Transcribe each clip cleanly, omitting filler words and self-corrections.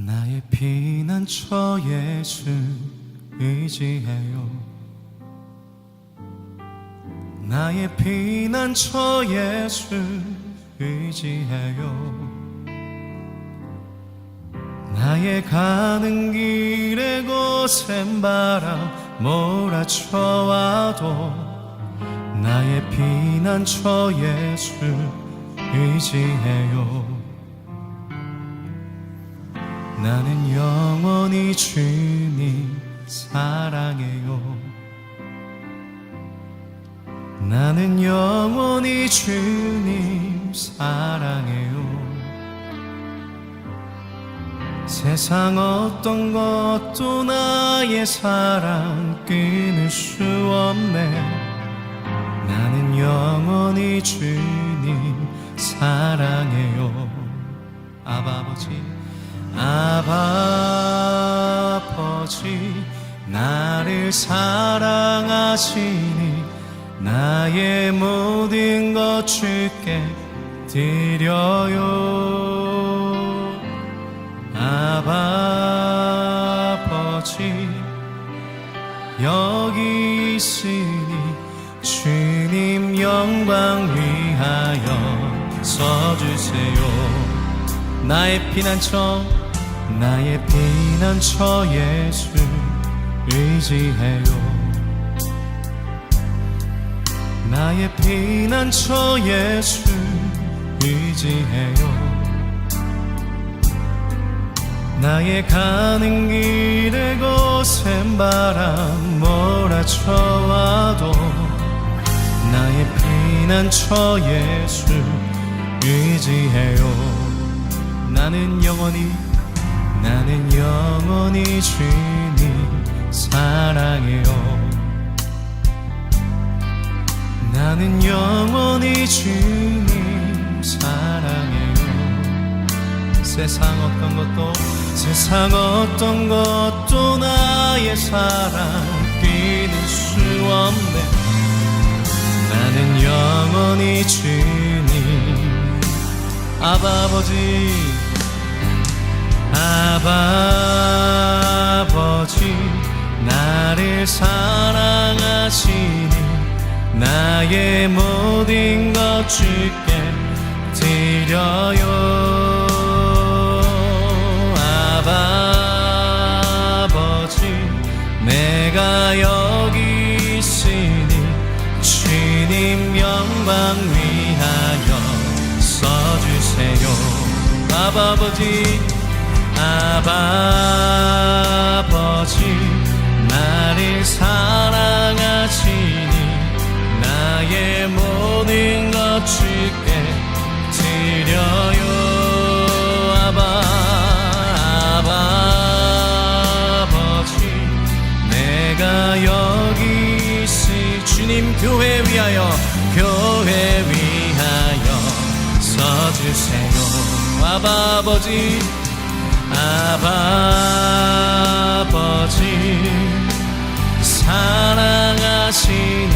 나의 피난처 예수 의지해요. 나의 피난처 예수 의지해요. 나의 가는 길에 거센 바람 몰아쳐와도 나의 피난처 예수 의지해요. 나는 영원히 주님 사랑해요. 나는 영원히 주님 사랑해요. 세상 어떤 것도 나의 사랑 끊을 수 없네. 나는 영원히 주님 사랑해요. 아버지, 아버지, 나를 사랑하시니 나의 모든 것 주께 드려요. 아버지, 여기 있으니 주님 영광 위하여 서주세요. 나의 피난처 예수 의지해요. 나의 피난처 예수 의지해요. 나의 가는 길에 거센 바람 몰아쳐와도 나의 피난처 예수 의지해요. 나는 영원히 주님 사랑해요. 나는 영원히 주님 사랑해요. 세상 어떤 것도 나의 사랑 끊을 수 없네. 나는 영원히 주님 아버지, 나를 사랑하시니 나의 모든 것 주께 드려요. 아버지, 내가 여기 있으니 주님 영광 위하여 써주세요. 아버지, 나를 사랑하시니 나의 모든 것 주께 드려요. 아버지, 내가 여기 있으니 주님 교회 위하여 써주세요. 아버지, 사랑하시니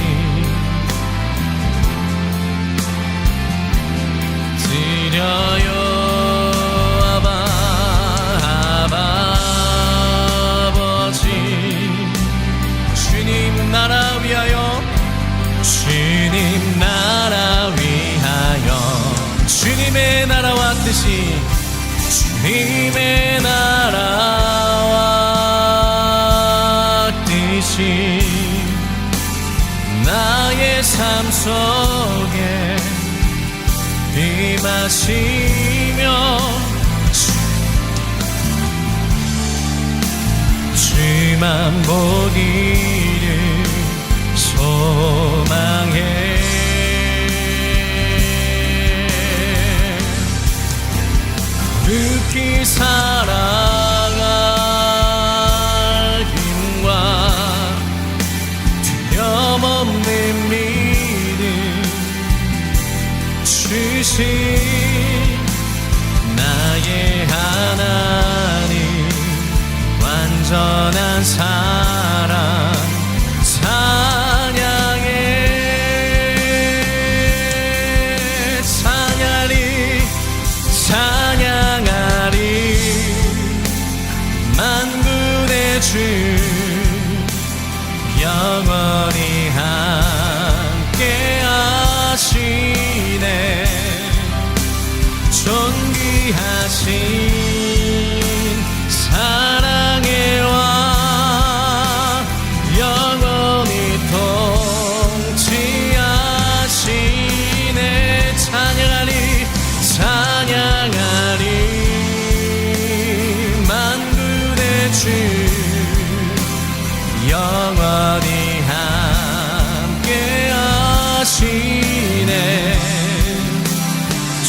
드려요. 아버지, 주님 나라 위하여 주님의 나라와 뜻이 주님의 나라와 뜻이 나의 삶 속에 임하시며 주만 보기를 소망해. 깊이 살아갈 힘과 두려움없는 믿음 주신 나의 하나님 완전한 사랑 찬양하리 주 영원히 함께 하시네. 존귀하신 사랑의 왕 영원히 통치하시네. 찬양하리 찬양하리 만군의 주 영원히 함께 하시네.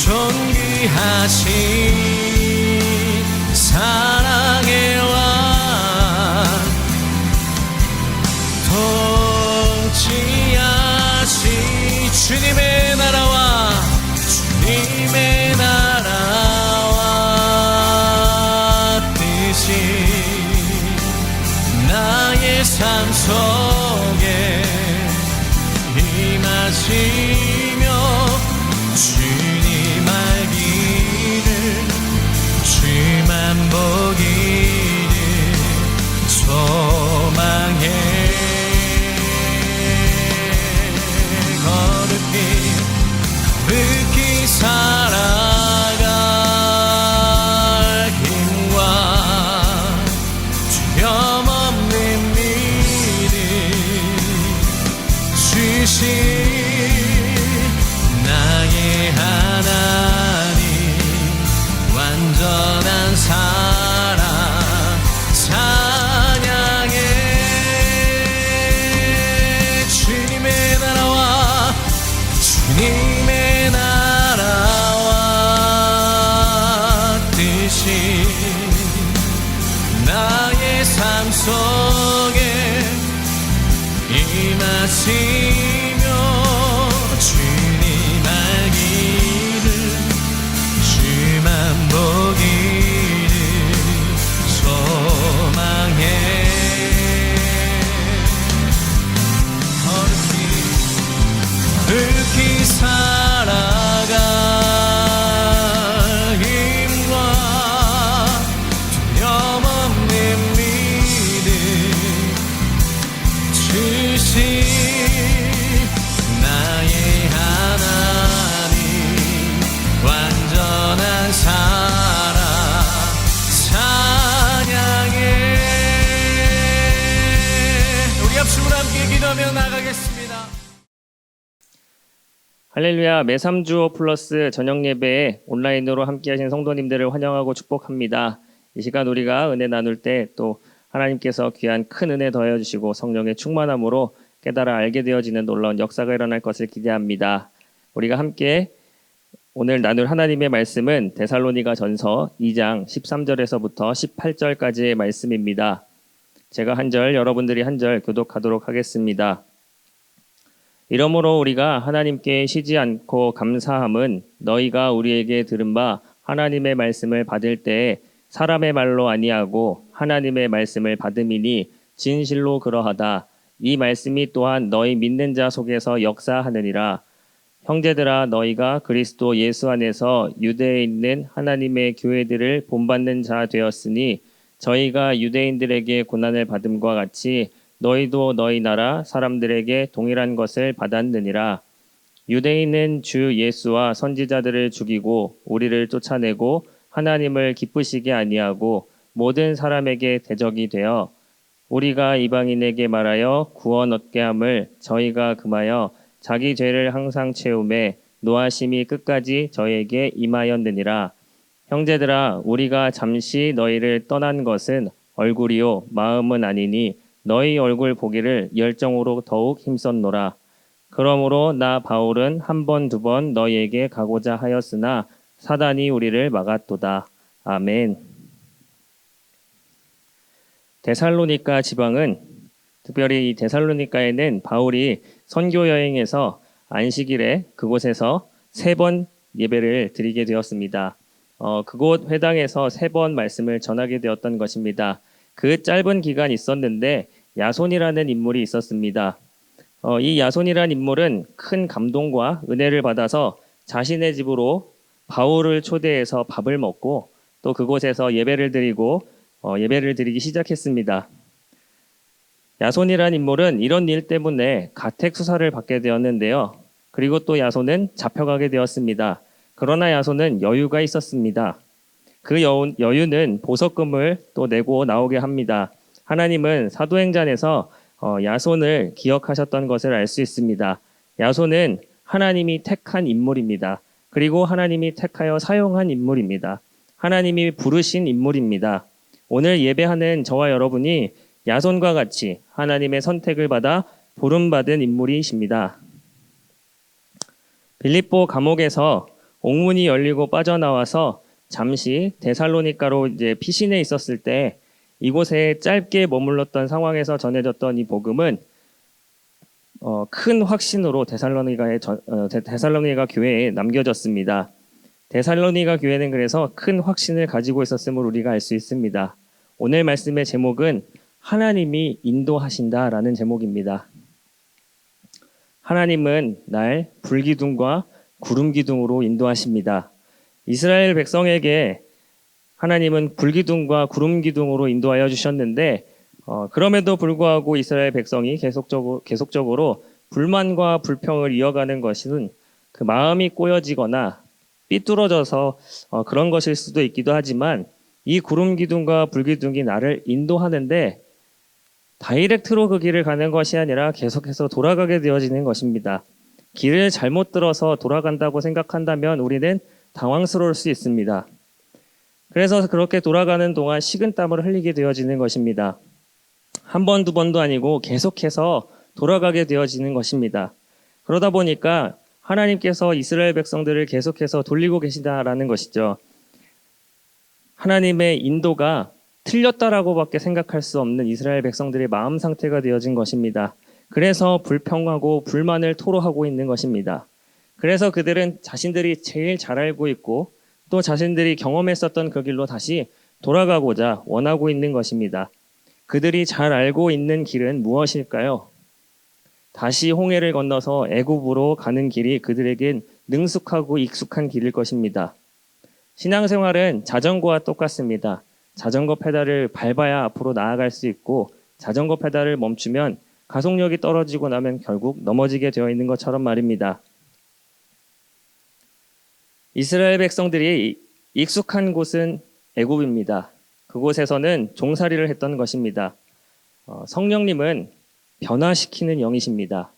존귀하신 사랑의 왕 통치하시 주님의 나라와 주님의 나라와 뜻이 나의 삶 속에 임하시며 주님 알기를 주만 보기를 소망해. 거룩히 살아갈 힘과 두려움없는 믿음 주신 나의 하나님 완전한 사랑 찬양해. 주님의 나라와 주님의 나라와 뜻이 나의 삶 속에 임하시며 주님 알기를 주만 보기를 소망해. 거룩히 살아갈 힘과 두려움없는 믿음 주신 나의 하나님 완전한 사랑 찬양해. 우리 합심으로 함께 기도하며 나가겠습니다. 할렐루야. 매3주 플러스 저녁 예배에 온라인으로 함께하신 성도님들을 환영하고 축복합니다. 이 시간 우리가 은혜 나눌 때 또 하나님께서 귀한 큰 은혜 더해주시고 성령의 충만함으로 깨달아 알게 되어지는 놀라운 역사가 일어날 것을 기대합니다. 우리가 함께 오늘 나눌 하나님의 말씀은 데살로니가 전서 2장 13절에서부터 18절까지의 말씀입니다. 제가 한 절, 여러분들이 한 절 교독하도록 하겠습니다. 이러므로 우리가 하나님께 쉬지 않고 감사함은 너희가 우리에게 들은 바 하나님의 말씀을 받을 때에 사람의 말로 아니하고 하나님의 말씀을 받음이니 진실로 그러하다. 이 말씀이 또한 너희 믿는 자 속에서 역사하느니라. 형제들아, 너희가 그리스도 예수 안에서 유대에 있는 하나님의 교회들을 본받는 자 되었으니 저희가 유대인들에게 고난을 받음과 같이 너희도 너희 나라 사람들에게 동일한 것을 받았느니라. 유대인은 주 예수와 선지자들을 죽이고 우리를 쫓아내고 하나님을 기쁘시게 아니하고 모든 사람에게 대적이 되어 우리가 이방인에게 말하여 구원 얻게 함을 저희가 금하여 자기 죄를 항상 채우매 노하심이 끝까지 저희에게 임하였느니라. 형제들아, 우리가 잠시 너희를 떠난 것은 얼굴이요 마음은 아니니 너희 얼굴 보기를 열정으로 더욱 힘썼노라. 그러므로 나 바울은 한 번, 두 번 너희에게 가고자 하였으나 사단이 우리를 막았도다. 아멘. 데살로니가 지방은 특별히 이 데살로니가에는 바울이 선교 여행에서 안식일에 그곳에서 3번 예배를 드리게 되었습니다. 그곳 회당에서 3번 말씀을 전하게 되었던 것입니다. 그 짧은 기간 있었는데 야손이라는 인물이 있었습니다. 이 야손이라는 인물은 큰 감동과 은혜를 받아서 자신의 집으로 바울을 초대해서 밥을 먹고 또 그곳에서 예배를 드리기 시작했습니다. 야손이란 인물은 이런 일 때문에 가택 수사를 받게 되었는데요. 그리고 또 야손은 잡혀가게 되었습니다. 그러나 야손은 여유가 있었습니다. 그 여유는 보석금을 또 내고 나오게 합니다. 하나님은 사도행전에서 야손을 기억하셨던 것을 알 수 있습니다. 야손은 하나님이 택한 인물입니다. 그리고 하나님이 택하여 사용한 인물입니다. 하나님이 부르신 인물입니다. 오늘 예배하는 저와 여러분이 야손과 같이 하나님의 선택을 받아 부름받은 인물이십니다. 빌립보 감옥에서 옥문이 열리고 빠져나와서 잠시 데살로니가로 피신해 있었을 때 이곳에 짧게 머물렀던 상황에서 전해졌던 이 복음은 큰 확신으로 데살로니가 교회에 남겨졌습니다. 데살로니가 교회는 그래서 큰 확신을 가지고 있었음을 우리가 알 수 있습니다. 오늘 말씀의 제목은 하나님이 인도하신다라는 제목입니다. 하나님은 날 불기둥과 구름기둥으로 인도하십니다. 이스라엘 백성에게 하나님은 불기둥과 구름기둥으로 인도하여 주셨는데 그럼에도 불구하고 이스라엘 백성이 계속적으로 불만과 불평을 이어가는 것은 그 마음이 꼬여지거나 삐뚤어져서 그런 것일 수도 있기도 하지만 이 구름기둥과 불기둥이 나를 인도하는데 다이렉트로 그 길을 가는 것이 아니라 계속해서 돌아가게 되어지는 것입니다. 길을 잘못 들어서 돌아간다고 생각한다면 우리는 당황스러울 수 있습니다. 그래서 그렇게 돌아가는 동안 식은땀을 흘리게 되어지는 것입니다. 한 번, 두 번도 아니고 계속해서 돌아가게 되어지는 것입니다. 그러다 보니까 하나님께서 이스라엘 백성들을 계속해서 돌리고 계시다라는 것이죠. 하나님의 인도가 틀렸다라고밖에 생각할 수 없는 이스라엘 백성들의 마음 상태가 되어진 것입니다. 그래서 불평하고 불만을 토로하고 있는 것입니다. 그래서 그들은 자신들이 제일 잘 알고 있고 또 자신들이 경험했었던 그 길로 다시 돌아가고자 원하고 있는 것입니다. 그들이 잘 알고 있는 길은 무엇일까요? 다시 홍해를 건너서 애굽으로 가는 길이 그들에겐 능숙하고 익숙한 길일 것입니다. 신앙생활은 자전거와 똑같습니다. 자전거 페달을 밟아야 앞으로 나아갈 수 있고 자전거 페달을 멈추면 가속력이 떨어지고 나면 결국 넘어지게 되어 있는 것처럼 말입니다. 이스라엘 백성들이 익숙한 곳은 애굽입니다. 그곳에서는 종살이를 했던 것입니다. 성령님은 변화시키는 영이십니다.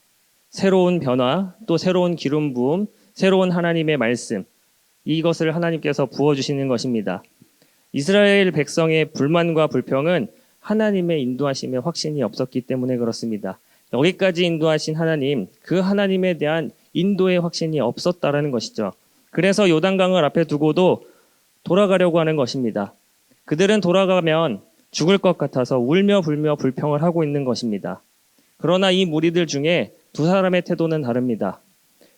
새로운 변화, 또 새로운 기름 부음, 새로운 하나님의 말씀, 이것을 하나님께서 부어주시는 것입니다. 이스라엘 백성의 불만과 불평은 하나님의 인도하심에 확신이 없었기 때문에 그렇습니다. 여기까지 인도하신 하나님, 그 하나님에 대한 인도의 확신이 없었다라는 것이죠. 그래서 요단강을 앞에 두고도 돌아가려고 하는 것입니다. 그들은 돌아가면 죽을 것 같아서 울며 불며 불평을 하고 있는 것입니다. 그러나 이 무리들 중에 두 사람의 태도는 다릅니다.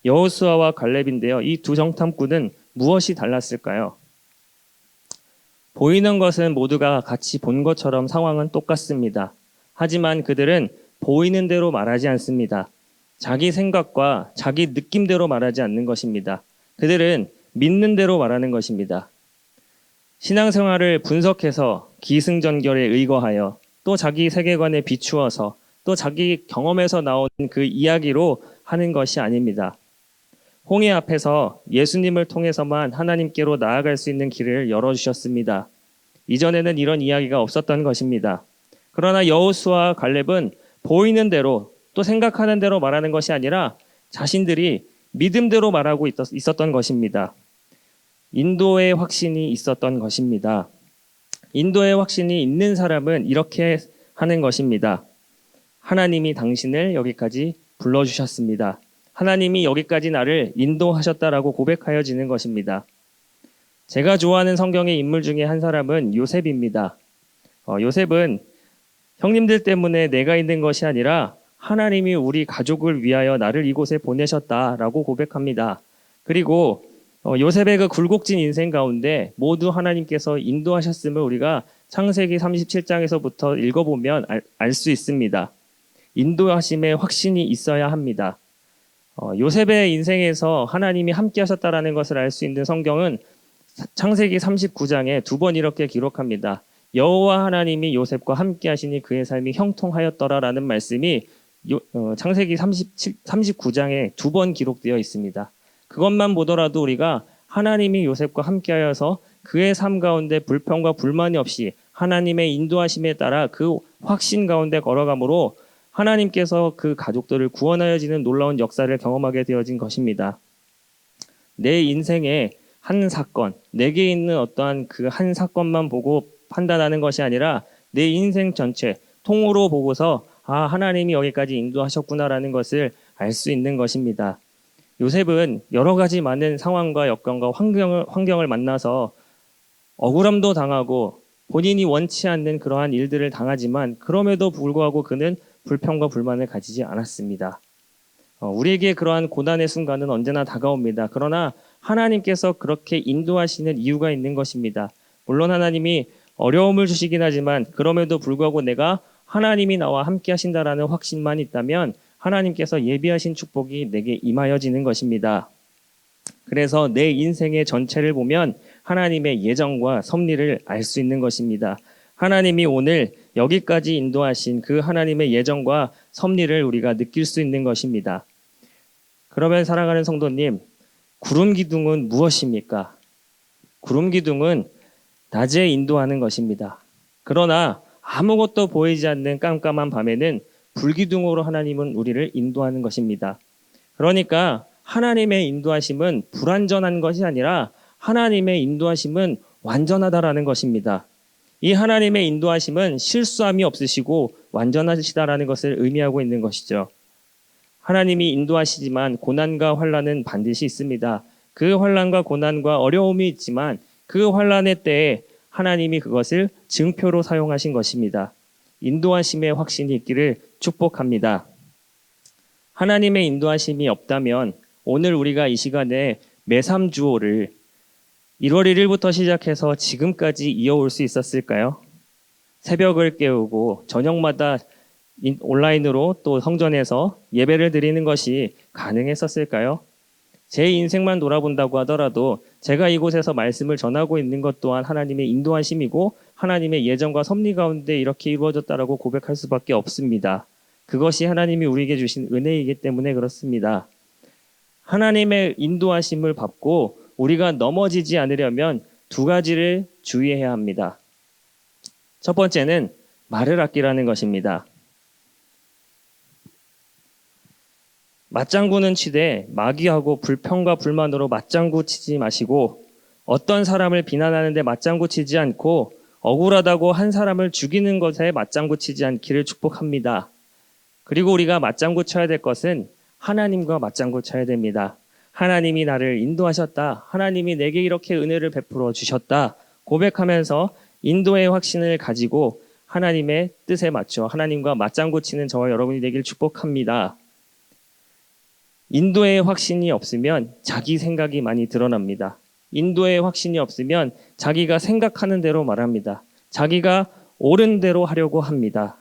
여호수아와 갈렙인데요. 이 두 정탐꾼은 무엇이 달랐을까요? 보이는 것은 모두가 같이 본 것처럼 상황은 똑같습니다. 하지만 그들은 보이는 대로 말하지 않습니다. 자기 생각과 자기 느낌대로 말하지 않는 것입니다. 그들은 믿는 대로 말하는 것입니다. 신앙생활을 분석해서 기승전결에 의거하여 또 자기 세계관에 비추어서 또 자기 경험에서 나온 그 이야기로 하는 것이 아닙니다. 홍해 앞에서 예수님을 통해서만 하나님께로 나아갈 수 있는 길을 열어주셨습니다. 이전에는 이런 이야기가 없었던 것입니다. 그러나 여호수아와 갈렙은 보이는 대로 또 생각하는 대로 말하는 것이 아니라 자신들이 믿음대로 말하고 있었던 것입니다. 인도의 확신이 있었던 것입니다. 인도의 확신이 있는 사람은 이렇게 하는 것입니다. 하나님이 당신을 여기까지 불러주셨습니다. 하나님이 여기까지 나를 인도하셨다라고 고백하여지는 것입니다. 제가 좋아하는 성경의 인물 중에 한 사람은 요셉입니다. 요셉은 형님들 때문에 내가 있는 것이 아니라 하나님이 우리 가족을 위하여 나를 이곳에 보내셨다라고 고백합니다. 그리고 요셉의 그 굴곡진 인생 가운데 모두 하나님께서 인도하셨음을 우리가 창세기 37장에서부터 읽어보면 알 수 있습니다. 인도하심에 확신이 있어야 합니다. 요셉의 인생에서 하나님이 함께 하셨다라는 것을 알 수 있는 성경은 창세기 39장에 두 번 이렇게 기록합니다. 여호와 하나님이 요셉과 함께 하시니 그의 삶이 형통하였더라라는 말씀이 창세기 39장에 두 번 기록되어 있습니다. 그것만 보더라도 우리가 하나님이 요셉과 함께하여서 그의 삶 가운데 불평과 불만이 없이 하나님의 인도하심에 따라 그 확신 가운데 걸어가므로 하나님께서 그 가족들을 구원하여지는 놀라운 역사를 경험하게 되어진 것입니다. 내 인생의 한 사건, 내게 있는 어떠한 그 한 사건만 보고 판단하는 것이 아니라 내 인생 전체 통으로 보고서 하나님이 여기까지 인도하셨구나라는 것을 알 수 있는 것입니다. 요셉은 여러 가지 많은 상황과 여건과 환경을 만나서 억울함도 당하고 본인이 원치 않는 그러한 일들을 당하지만 그럼에도 불구하고 그는 불평과 불만을 가지지 않았습니다. 우리에게 그러한 고난의 순간은 언제나 다가옵니다. 그러나 하나님께서 그렇게 인도하시는 이유가 있는 것입니다. 물론 하나님이 어려움을 주시긴 하지만 그럼에도 불구하고 내가 하나님이 나와 함께 하신다라는 확신만 있다면 하나님께서 예비하신 축복이 내게 임하여지는 것입니다. 그래서 내 인생의 전체를 보면 하나님의 예정과 섭리를 알 수 있는 것입니다. 하나님이 오늘 여기까지 인도하신 그 하나님의 예정과 섭리를 우리가 느낄 수 있는 것입니다. 그러면 사랑하는 성도님, 구름 기둥은 무엇입니까? 구름 기둥은 낮에 인도하는 것입니다. 그러나 아무것도 보이지 않는 깜깜한 밤에는 불기둥으로 하나님은 우리를 인도하는 것입니다. 그러니까 하나님의 인도하심은 불완전한 것이 아니라 하나님의 인도하심은 완전하다라는 것입니다. 이 하나님의 인도하심은 실수함이 없으시고 완전하시다라는 것을 의미하고 있는 것이죠. 하나님이 인도하시지만 고난과 환난은 반드시 있습니다. 그 환난과 고난과 어려움이 있지만 그 환난의 때에 하나님이 그것을 증표로 사용하신 것입니다. 인도하심의 확신이 있기를 축복합니다. 하나님의 인도하심이 없다면 오늘 우리가 이 시간에 매삼주오를 1월 1일부터 시작해서 지금까지 이어올 수 있었을까요? 새벽을 깨우고 저녁마다 온라인으로 또 성전에서 예배를 드리는 것이 가능했었을까요? 제 인생만 돌아본다고 하더라도 제가 이곳에서 말씀을 전하고 있는 것 또한 하나님의 인도하심이고 하나님의 예정과 섭리 가운데 이렇게 이루어졌다라고 고백할 수밖에 없습니다. 그것이 하나님이 우리에게 주신 은혜이기 때문에 그렇습니다. 하나님의 인도하심을 받고 우리가 넘어지지 않으려면 두 가지를 주의해야 합니다. 첫 번째는 말을 아끼라는 것입니다. 맞장구는 치되 마귀하고 불평과 불만으로 맞장구 치지 마시고 어떤 사람을 비난하는데 맞장구 치지 않고 억울하다고 한 사람을 죽이는 것에 맞장구 치지 않기를 축복합니다. 그리고 우리가 맞장구 쳐야 될 것은 하나님과 맞장구 쳐야 됩니다. 하나님이 나를 인도하셨다. 하나님이 내게 이렇게 은혜를 베풀어 주셨다. 고백하면서 인도의 확신을 가지고 하나님의 뜻에 맞춰 하나님과 맞장구 치는 저와 여러분이 되길 축복합니다. 인도의 확신이 없으면 자기 생각이 많이 드러납니다. 인도의 확신이 없으면 자기가 생각하는 대로 말합니다. 자기가 옳은 대로 하려고 합니다.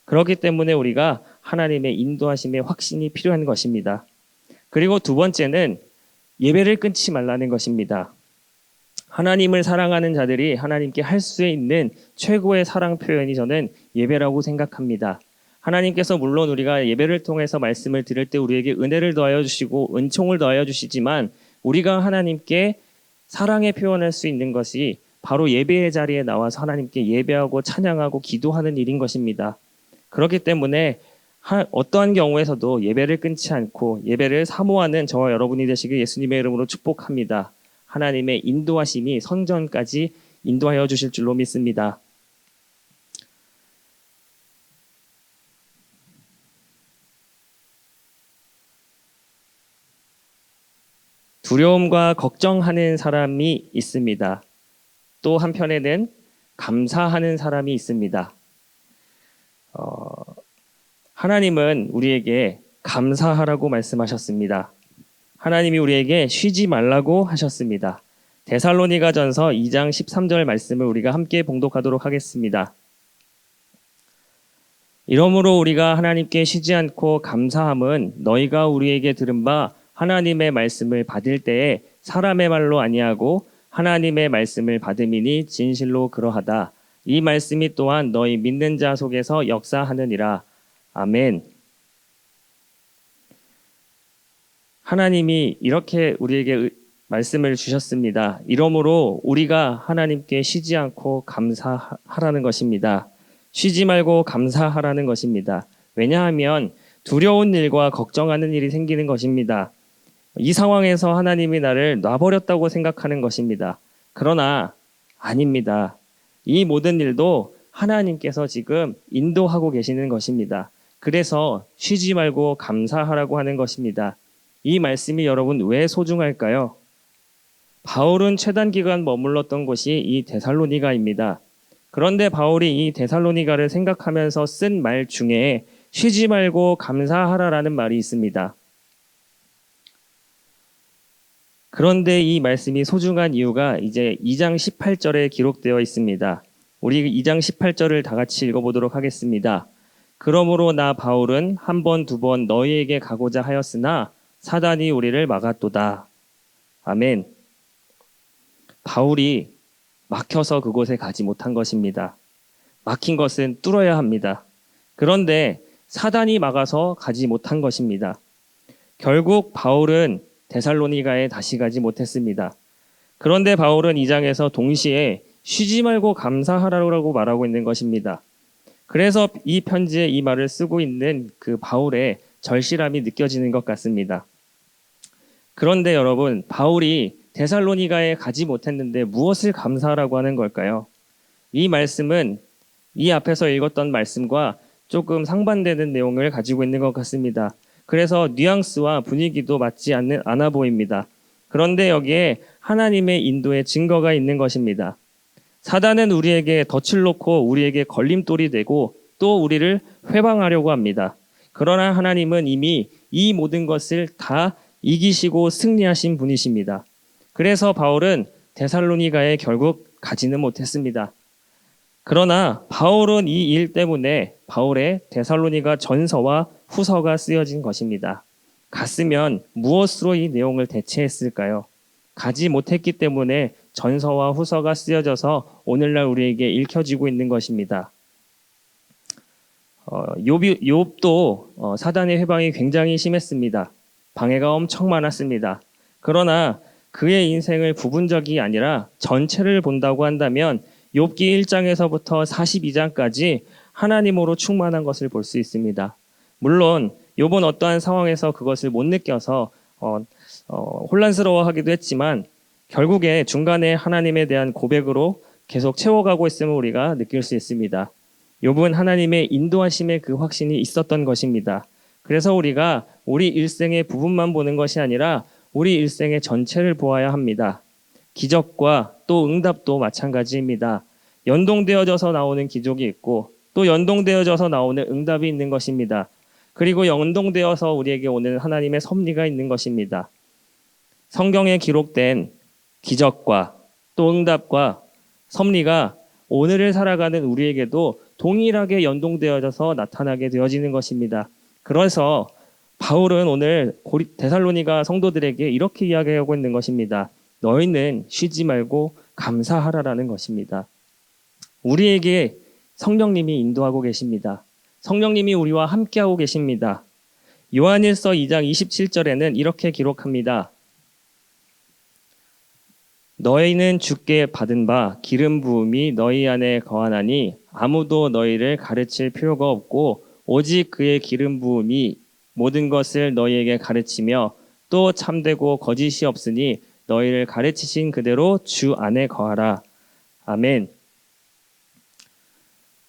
그렇기 때문에 우리가 하나님의 인도하심의 확신이 필요한 것입니다. 그리고 두 번째는 예배를 끊지 말라는 것입니다. 하나님을 사랑하는 자들이 하나님께 할 수 있는 최고의 사랑 표현이 저는 예배라고 생각합니다. 하나님께서 물론 우리가 예배를 통해서 말씀을 들을 때 우리에게 은혜를 더하여 주시고 은총을 더하여 주시지만 우리가 하나님께 사랑의 표현할 수 있는 것이 바로 예배의 자리에 나와서 하나님께 예배하고 찬양하고 기도하는 일인 것입니다. 그렇기 때문에 어떠한 경우에서도 예배를 끊지 않고 예배를 사모하는 저와 여러분이 되시길 예수님의 이름으로 축복합니다. 하나님의 인도하심이 성전까지 인도하여 주실 줄로 믿습니다. 두려움과 걱정하는 사람이 있습니다. 또 한편에는 감사하는 사람이 있습니다. 하나님은 우리에게 감사하라고 말씀하셨습니다. 하나님이 우리에게 쉬지 말라고 하셨습니다. 데살로니가전서 2장 13절 말씀을 우리가 함께 봉독하도록 하겠습니다. 이러므로 우리가 하나님께 쉬지 않고 감사함은 너희가 우리에게 들은 바 하나님의 말씀을 받을 때에 사람의 말로 아니하고 하나님의 말씀을 받음이니 진실로 그러하다. 이 말씀이 또한 너희 믿는 자 속에서 역사하느니라. 아멘. 하나님이 이렇게 우리에게 말씀을 주셨습니다. 이러므로 우리가 하나님께 쉬지 않고 감사하라는 것입니다. 쉬지 말고 감사하라는 것입니다. 왜냐하면 두려운 일과 걱정하는 일이 생기는 것입니다. 이 상황에서 하나님이 나를 놔버렸다고 생각하는 것입니다. 그러나 아닙니다. 이 모든 일도 하나님께서 지금 인도하고 계시는 것입니다. 그래서 쉬지 말고 감사하라고 하는 것입니다. 이 말씀이 여러분 왜 소중할까요? 바울은 최단 기간 머물렀던 곳이 이 데살로니가입니다. 그런데 바울이 이 데살로니가를 생각하면서 쓴 말 중에 쉬지 말고 감사하라라는 말이 있습니다. 그런데 이 말씀이 소중한 이유가 이제 2장 18절에 기록되어 있습니다. 우리 2장 18절을 다 같이 읽어보도록 하겠습니다. 그러므로 나 바울은 한 번, 두 번 너희에게 가고자 하였으나 사단이 우리를 막았도다. 아멘. 바울이 막혀서 그곳에 가지 못한 것입니다. 막힌 것은 뚫어야 합니다. 그런데 사단이 막아서 가지 못한 것입니다. 결국 바울은 데살로니가에 다시 가지 못했습니다. 그런데 바울은 이 장에서 동시에 쉬지 말고 감사하라고 말하고 있는 것입니다. 그래서 이 편지에 이 말을 쓰고 있는 그 바울의 절실함이 느껴지는 것 같습니다. 그런데 여러분, 바울이 데살로니가에 가지 못했는데 무엇을 감사하라고 하는 걸까요? 이 말씀은 이 앞에서 읽었던 말씀과 조금 상반되는 내용을 가지고 있는 것 같습니다. 그래서 뉘앙스와 분위기도 맞지 않아 보입니다. 그런데 여기에 하나님의 인도의 증거가 있는 것입니다. 사단은 우리에게 덫을 놓고 우리에게 걸림돌이 되고 또 우리를 회방하려고 합니다. 그러나 하나님은 이미 이 모든 것을 다 이기시고 승리하신 분이십니다. 그래서 바울은 데살로니가에 결국 가지는 못했습니다. 그러나 바울은 이 일 때문에 바울의 데살로니가 전서와 후서가 쓰여진 것입니다. 갔으면 무엇으로 이 내용을 대체했을까요? 가지 못했기 때문에 전서와 후서가 쓰여져서 오늘날 우리에게 읽혀지고 있는 것입니다. 욥도 사단의 회방이 굉장히 심했습니다. 방해가 엄청 많았습니다. 그러나 그의 인생을 부분적이 아니라 전체를 본다고 한다면 욥기 1장에서부터 42장까지 하나님으로 충만한 것을 볼 수 있습니다. 물론 욥은 어떠한 상황에서 그것을 못 느껴서 혼란스러워하기도 했지만 결국에 중간에 하나님에 대한 고백으로 계속 채워가고 있음을 우리가 느낄 수 있습니다. 욥은 하나님의 인도하심의 그 확신이 있었던 것입니다. 그래서 우리가 우리 일생의 부분만 보는 것이 아니라 우리 일생의 전체를 보아야 합니다. 기적과 또 응답도 마찬가지입니다. 연동되어져서 나오는 기적이 있고 또 연동되어져서 나오는 응답이 있는 것입니다. 그리고 연동되어서 우리에게 오는 하나님의 섭리가 있는 것입니다. 성경에 기록된 기적과 또 응답과 섭리가 오늘을 살아가는 우리에게도 동일하게 연동되어져서 나타나게 되어지는 것입니다. 그래서 바울은 오늘 데살로니가 성도들에게 이렇게 이야기하고 있는 것입니다. 너희는 쉬지 말고 감사하라라는 것입니다. 우리에게 성령님이 인도하고 계십니다. 성령님이 우리와 함께하고 계십니다. 요한일서 2장 27절에는 이렇게 기록합니다. 너희는 주께 받은 바 기름 부음이 너희 안에 거하나니 아무도 너희를 가르칠 필요가 없고 오직 그의 기름 부음이 모든 것을 너희에게 가르치며 또 참되고 거짓이 없으니 너희를 가르치신 그대로 주 안에 거하라. 아멘.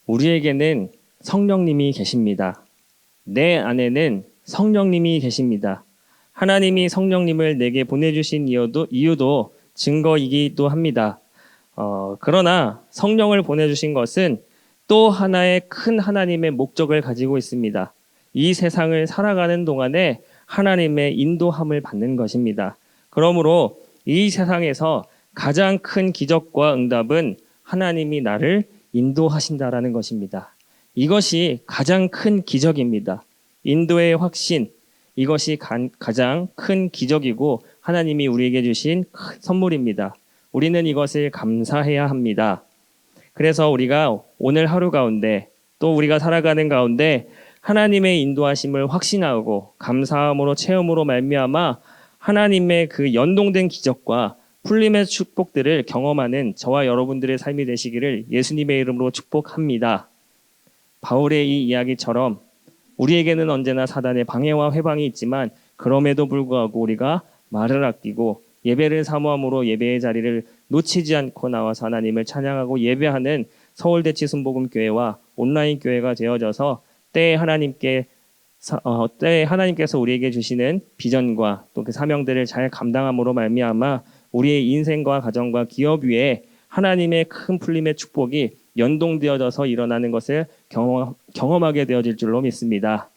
우리에게는 성령님이 계십니다. 내 안에는 성령님이 계십니다. 하나님이 성령님을 내게 보내주신 이유도 증거이기도 합니다. 그러나 성령을 보내주신 것은 또 하나의 큰 하나님의 목적을 가지고 있습니다. 이 세상을 살아가는 동안에 하나님의 인도함을 받는 것입니다. 그러므로 이 세상에서 가장 큰 기적과 응답은 하나님이 나를 인도하신다라는 것입니다. 이것이 가장 큰 기적입니다. 인도의 확신, 이것이 가장 큰 기적이고 하나님이 우리에게 주신 큰 선물입니다. 우리는 이것을 감사해야 합니다. 그래서 우리가 오늘 하루 가운데 또 우리가 살아가는 가운데 하나님의 인도하심을 확신하고 감사함으로 체험으로 말미암아 하나님의 그 연동된 기적과 풀림의 축복들을 경험하는 저와 여러분들의 삶이 되시기를 예수님의 이름으로 축복합니다. 바울의 이 이야기처럼 우리에게는 언제나 사단의 방해와 회방이 있지만 그럼에도 불구하고 우리가 말을 아끼고 예배를 사모함으로 예배의 자리를 놓치지 않고 나와서 하나님을 찬양하고 예배하는 서울대치 순복음교회와 온라인 교회가 되어져서 때에 하나님께서 우리에게 주시는 비전과 또 그 사명들을 잘 감당함으로 말미암아 우리의 인생과 가정과 기업 위에 하나님의 큰 풀림의 축복이 연동되어져서 일어나는 것을 경험하게 되어질 줄로 믿습니다.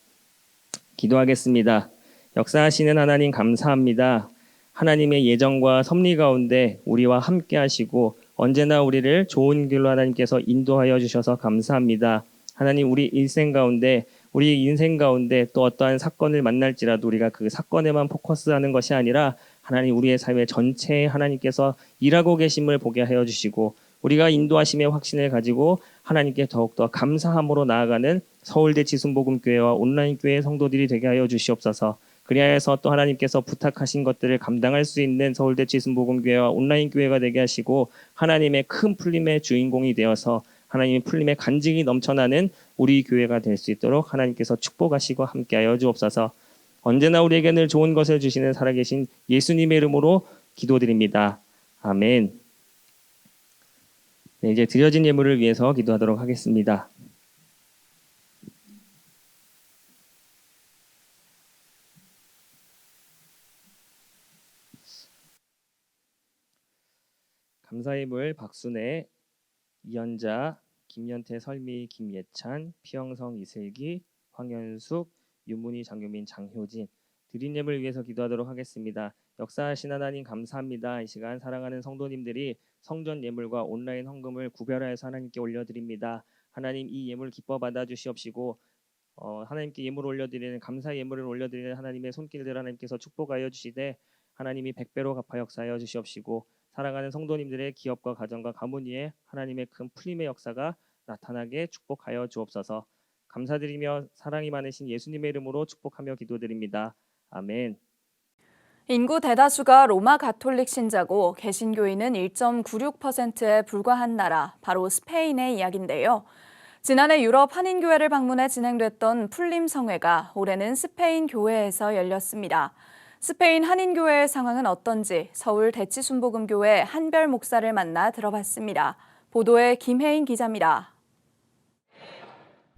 기도하겠습니다. 역사하시는 하나님 감사합니다. 하나님의 예정과 섭리 가운데 우리와 함께 하시고 언제나 우리를 좋은 길로 하나님께서 인도하여 주셔서 감사합니다. 하나님 우리 인생 가운데 또 어떠한 사건을 만날지라도 우리가 그 사건에만 포커스하는 것이 아니라 하나님 우리의 삶의 전체에 하나님께서 일하고 계심을 보게 하여 주시고 우리가 인도하심의 확신을 가지고 하나님께 더욱더 감사함으로 나아가는 서울대치 순복음교회와 온라인 교회 성도들이 되게 하여 주시옵소서. 그리하여서 또 하나님께서 부탁하신 것들을 감당할 수 있는 서울대치 순복음교회와 온라인 교회가 되게 하시고 하나님의 큰 풀림의 주인공이 되어서 하나님의 풀림의 간증이 넘쳐나는 우리 교회가 될 수 있도록 하나님께서 축복하시고 함께하여 주옵소서. 언제나 우리에게 늘 좋은 것을 주시는 살아계신 예수님의 이름으로 기도드립니다. 아멘. 네, 이제 드려진 예물을 위해서 기도하도록 하겠습니다. 감사예물 박순애, 이현자, 김연태, 설미, 김예찬, 피영성, 이슬기, 황현숙, 윤문희, 장유민, 장효진 드린 예물을 위해서 기도하도록 하겠습니다. 역사하신 하나님 감사합니다. 이 시간 사랑하는 성도님들이 성전 예물과 온라인 헌금을 구별하여서 하나님께 올려드립니다. 하나님 이 예물 기뻐 받아주시옵시고 하나님께 예물을 올려드리는 감사 예물을 올려드리는 하나님의 손길들 하나님께서 축복하여 주시되 하나님이 100배로 갚아 역사하여 주시옵시고 사랑하는 성도님들의 기업과 가정과 가문 위에 하나님의 큰 풀림의 역사가 나타나게 축복하여 주옵소서. 감사드리며 사랑이 많으신 예수님의 이름으로 축복하며 기도드립니다. 아멘. 인구 대다수가 로마 가톨릭 신자고 개신교인은 1.96%에 불과한 나라, 바로 스페인의 이야기인데요. 지난해 유럽 한인교회를 방문해 진행됐던 풀림성회가 올해는 스페인 교회에서 열렸습니다. 스페인 한인교회의 상황은 어떤지 서울 대치순복음교회 한별 목사를 만나 들어봤습니다. 보도에 김혜인 기자입니다.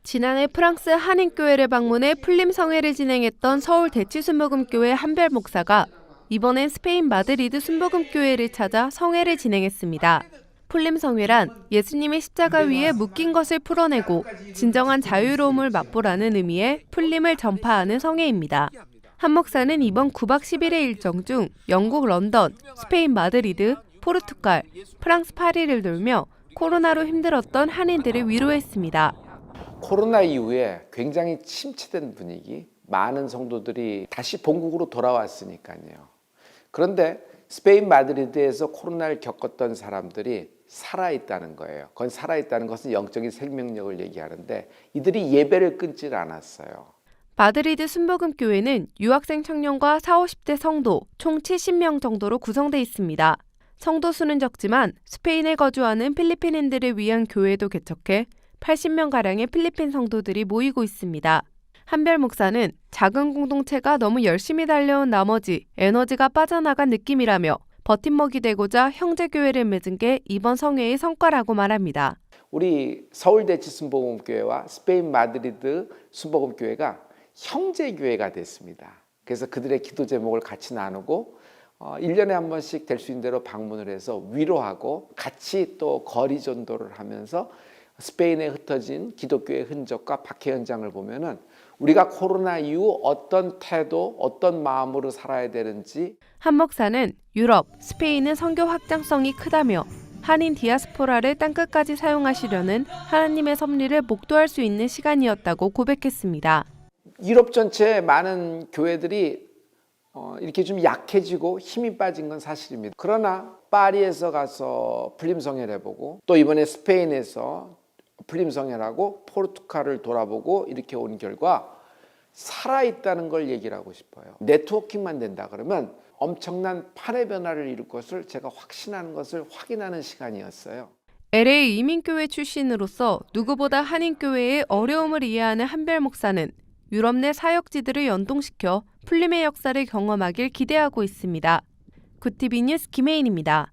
지난해 프랑스 한인교회를 방문해 풀림성회를 진행했던 서울 대치순복음교회 한별 목사가 이번엔 스페인 마드리드 순복음교회를 찾아 성회를 진행했습니다. 풀림성회란 예수님이 십자가 위에 묶인 것을 풀어내고 진정한 자유로움을 맛보라는 의미의 풀림을 전파하는 성회입니다. 한 목사는 이번 9박 10일의 일정 중 영국 런던, 스페인 마드리드, 포르투갈, 프랑스 파리를 돌며 코로나로 힘들었던 한인들을 위로했습니다. 코로나 이후에 굉장히 침체된 분위기, 많은 성도들이 다시 본국으로 돌아왔으니까요. 그런데 스페인 마드리드에서 코로나를 겪었던 사람들이 살아있다는 거예요. 그건 살아있다는 것은 영적인 생명력을 얘기하는데 이들이 예배를 끊질 않았어요. 마드리드 순복음교회는 유학생 청년과 40, 50대 성도 총 70명 정도로 구성돼 있습니다. 성도 수는 적지만 스페인에 거주하는 필리핀인들을 위한 교회도 개척해 80명가량의 필리핀 성도들이 모이고 있습니다. 한별 목사는 작은 공동체가 너무 열심히 달려온 나머지 에너지가 빠져나간 느낌이라며 버팀목이 되고자 형제교회를 맺은 게 이번 성회의 성과라고 말합니다. 우리 서울대치 순복음교회와 스페인 마드리드 순복음교회가 형제교회가 됐습니다. 그래서 그들의 기도 제목을 같이 나누고 1년에 한 번씩 될 수 있는 대로 방문을 해서 위로하고 같이 또 거리 전도를 하면서 스페인에 흩어진 기독교의 흔적과 박해 현장을 보면은 우리가 코로나 이후 어떤 태도, 어떤 마음으로 살아야 되는지. 한 목사는 유럽, 스페인은 선교 확장성이 크다며 한인 디아스포라를 땅끝까지 사용하시려는 하나님의 섭리를 목도할 수 있는 시간이었다고 고백했습니다. 유럽 전체에 많은 교회들이 이렇게 좀 약해지고 힘이 빠진 건 사실입니다. 그러나 파리에서 가서 풀림성회를 해보고 또 이번에 스페인에서 풀림성회하고 포르투갈을 돌아보고 이렇게 온 결과 살아있다는 걸 얘기를 하고 싶어요. 네트워킹만 된다 그러면 엄청난 판의 변화를 이룰 것을 제가 확신하는 것을 확인하는 시간이었어요. LA 이민교회 출신으로서 누구보다 한인교회의 어려움을 이해하는 한별 목사는 유럽 내 사역지들을 연동시켜 풀림의 역사를 경험하길 기대하고 있습니다. 굿TV 뉴스 김혜인입니다.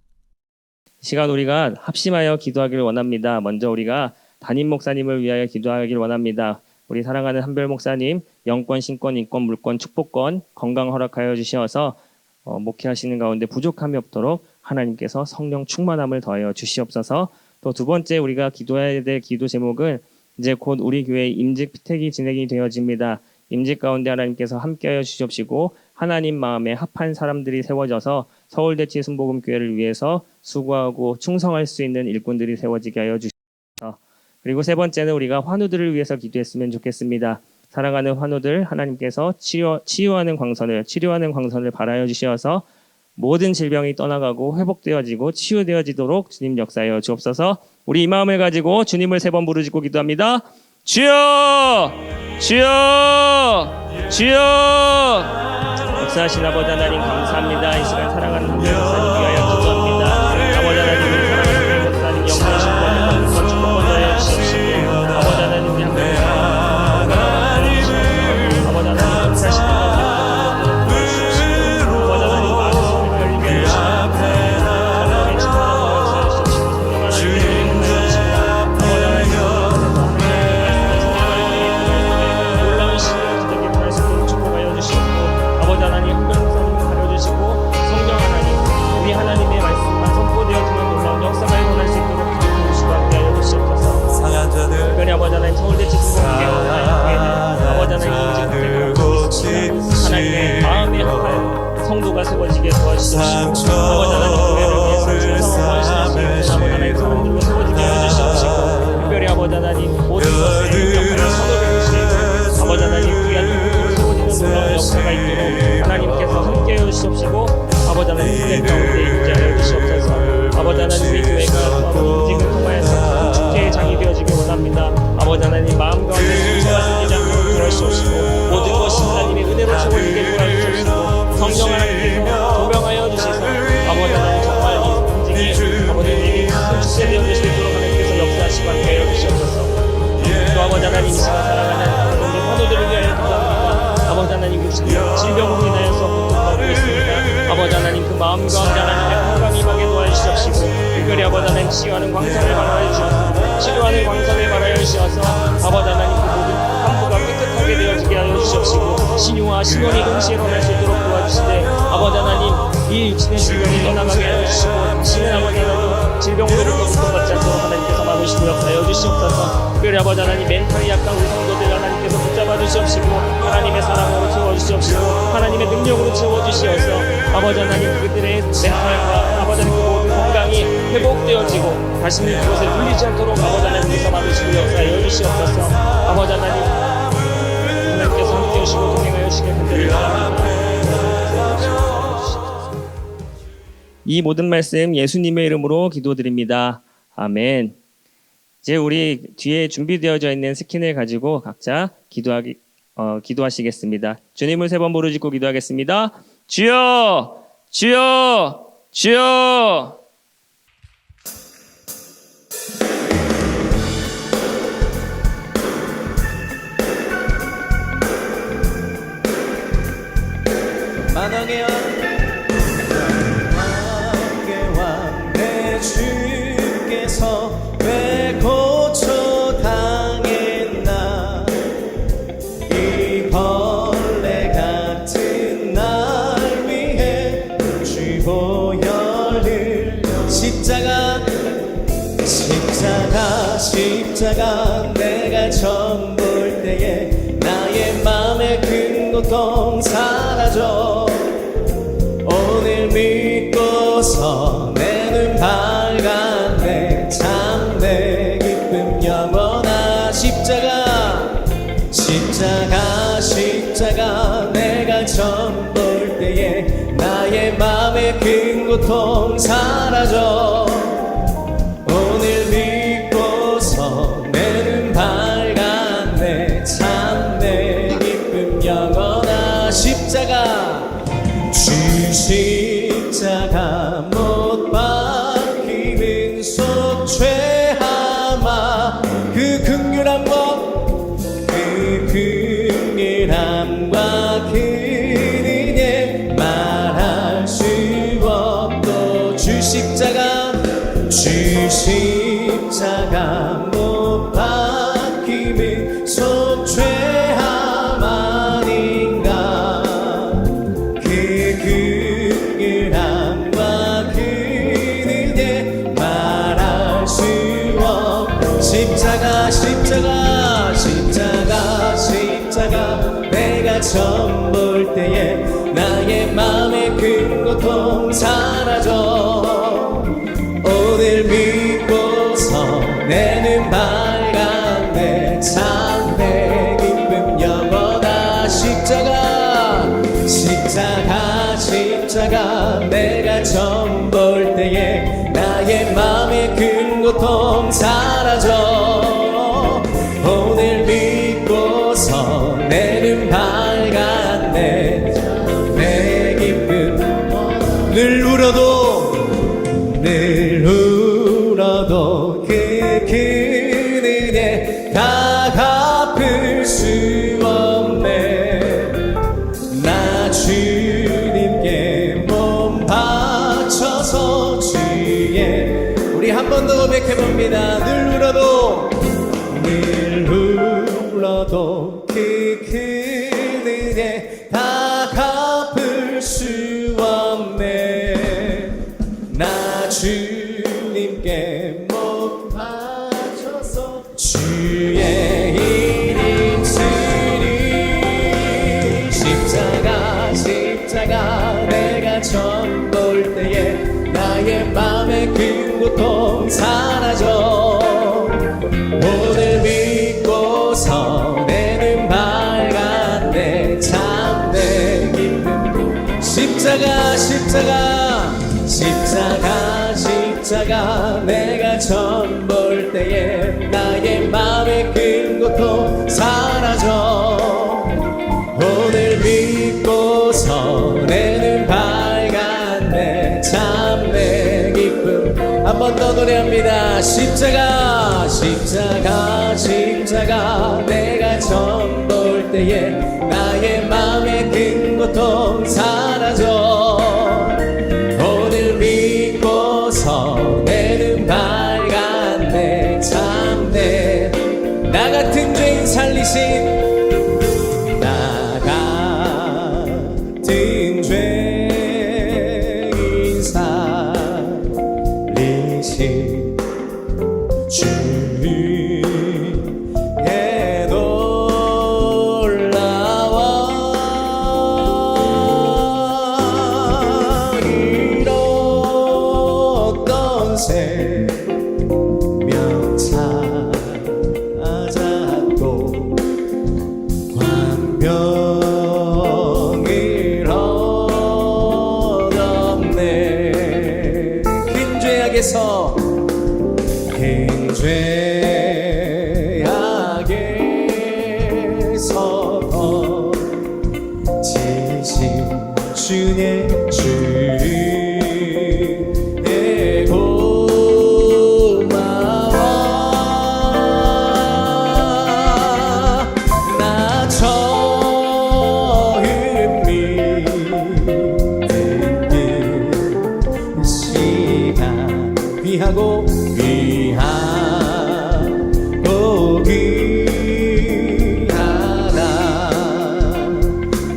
이 시간 우리가 합심하여 기도하기를 원합니다. 먼저 우리가 담임 목사님을 위하여 기도하기를 원합니다. 우리 사랑하는 한별 목사님 영권, 신권, 인권, 물권, 축복권 건강 허락하여 주시어서 목회하시는 가운데 부족함이 없도록 하나님께서 성령 충만함을 더하여 주시옵소서. 또 두 번째 우리가 기도해야 될 기도 제목은 이제 곧 우리 교회 임직 피택이 진행이 되어집니다. 임직 가운데 하나님께서 함께하여 주시옵시고 하나님 마음에 합한 사람들이 세워져서 서울대치 순복음교회를 위해서 수고하고 충성할 수 있는 일꾼들이 세워지게 하여 주시옵소서. 그리고 세 번째는 우리가 환우들을 위해서 기도했으면 좋겠습니다. 사랑하는 환우들 하나님께서 치유하는 광선을 발하여 주시어서 모든 질병이 떠나가고 회복되어지고 치유되어지도록 주님 역사하여 주옵소서. 우리 이 마음을 가지고 주님을 3번 부르짖고 기도합니다. 주여! 주여! 주여! 역사하신 아버지 하나님 감사합니다. 이 시간 사랑하는 한별 목사님 위하여 기도합니다. 아버지 하나님 사랑하는 한별 목사님 영권, 신권, 물권, 축복권 더하여 주시옵시고 아버지 하나님 우리 한별 목사님 아버지 하나님 역사하신 하나님의 마음에 합한 성도가 세워지게 도와주시옵시고 아버지 하나님 교회를 위해서 충성을 다하시는 아버지 하나님 사람들로 세워지게 해주시옵시고 특별히 아버지 하나님 모든 것에 역할을 선호해 주시고 아버지 하나님 귀한 인물로 세워지는 놀라운 역사가 있도록 하나님께서 함께해 주시옵시고 아버지 하나님 그대 가운데 임재하여 주시옵소서. 아버지 하나님 우리 교회가 아버지 인직을 통하여서 축제의 장이 되어지길 원합니다. 아버지 하나님 마음 가운데 상처가 생기지 않도록 도와주시옵시고 모든 것이 하나님의 은혜로 채워지게 도와주시옵시고 성령 하나님께서 조명하여 주시소 아버지 하나님 정말 이 인직이 아버지님이 큰 축제 되어질 수 있도록 하나님께서 역사하시고 함께하여 주시옵소서. 또 아버지 하나님 이 시간 사랑하는 모든 환우들을 위하여 기도합니다. 아버지 하나님 그 질병으로 인하여서 고통받고 있습니다. 아버지 하나님 그 마음 가운데 하나님의 건강이 임하게 도와주시옵시고 특별히 아버지 하나님 치유하는 광선을 발하여 주셔서 치료하는 광선을 발하여 주셔서 아버지 하나님 그 모든 함부가 깨끗하게 되어지게 하여 주시옵시고 신유와 신원이 동시에 일어날 수 있도록 도와주시되 아버지 하나님 이 육신의 질병이 떠나가게 하여 주시고 다시는 아버지 하나님 질병으로부터 고통받지 않도록 하나님께서 막으시고 역사하여 주시옵소서. 특별히 아버지 하나님 멘탈이 약한 우리 성도들 하나님께서 붙잡아 주시옵시고 하나님의 사랑으로 채워주시옵시고 하나님의 능력으로 채워주시어서 아버지 하나님 그들의 멘탈과 아버지 하나님 그 모든 건강이 회복되어지고 다시는 그것에 눌리지 않도록 아버지 하나님께서 막으시고 역사하여 주시옵소서. 아버지 하나님께서 함께 하시고 동행하여 주시길 간절히 바랍니다. 이 모든 말씀 예수님의 이름으로 기도드립니다. 아멘. 이제 우리 뒤에 준비되어져 있는 스킨을 가지고 각자 기도하시겠습니다. 주님을 3번 부르짖고 기도하겠습니다. 주여! 주여! 주여! 만왕의 왕 내 주께서 왜 고쳐 당했나 이 벌레 같은 날 위해 주보혈을 십자가 내가 처음 볼 때에 나의 맘의 큰 고통 사라져 오늘 믿고서 내 눈 밝았네 참 내 기쁨 영원한 십자가 내가 처음 볼 때에 나의 마음의 큰 고통 사라져 오늘 믿고서 내는 밝았네 참내 기쁨 영원한 십자가 주 십자가 못 박히는 속 죄함아 그 긍휼한 그 긍휼함과 그 은혜 말할 수 없도 주 십자가 못 박히는 속 죄함 아닌가 그 긍휼함과 그 은혜 말할 수 없 십자가 내가 처음 볼 때에 나의 마음의 큰 고통 사라져 오늘 믿고서 내는 밝았네 참내 기쁨 영원한 십자가 내가 처음 볼 때에 나의 마음의 큰 고통 사라져 오늘 믿고서 내는 밝았네 내 기쁨 늘 울어도 그 은혜 다 갚을 수 없네 나 주님께 몸 바쳐서 주의 우리 한 번 더 고백해봅니다 늘 울어도 그 은혜 다 갚을 수 없네 나 주님께 못 바쳐서 주의 이름 쓰리 십자가 내가 처음 볼 때에 나의 맘의 큰 고통 사라져 오늘 믿고서 내는 밝았네 참내 기쁨 십자가 내가 처음 볼 때에 나의 마음의 큰 고통 사라져 오늘 믿고서 내는 밝았네 참내 기쁨 한 번 더 노래합니다 십자가 내가 처음 볼 때에 나의 마음의 큰 고통 사라져 오늘 믿고서 내는 밝았네 참내 나 같은 죄인 살리신 나 같은 죄인 살리신 주의 놀라워 잃었던 생명 찾았고 광명을 얻었네 큰 죄악에서 지신 주의 고마워 나 처음 믿는 시간 귀하고 귀하다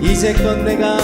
이제껏 내가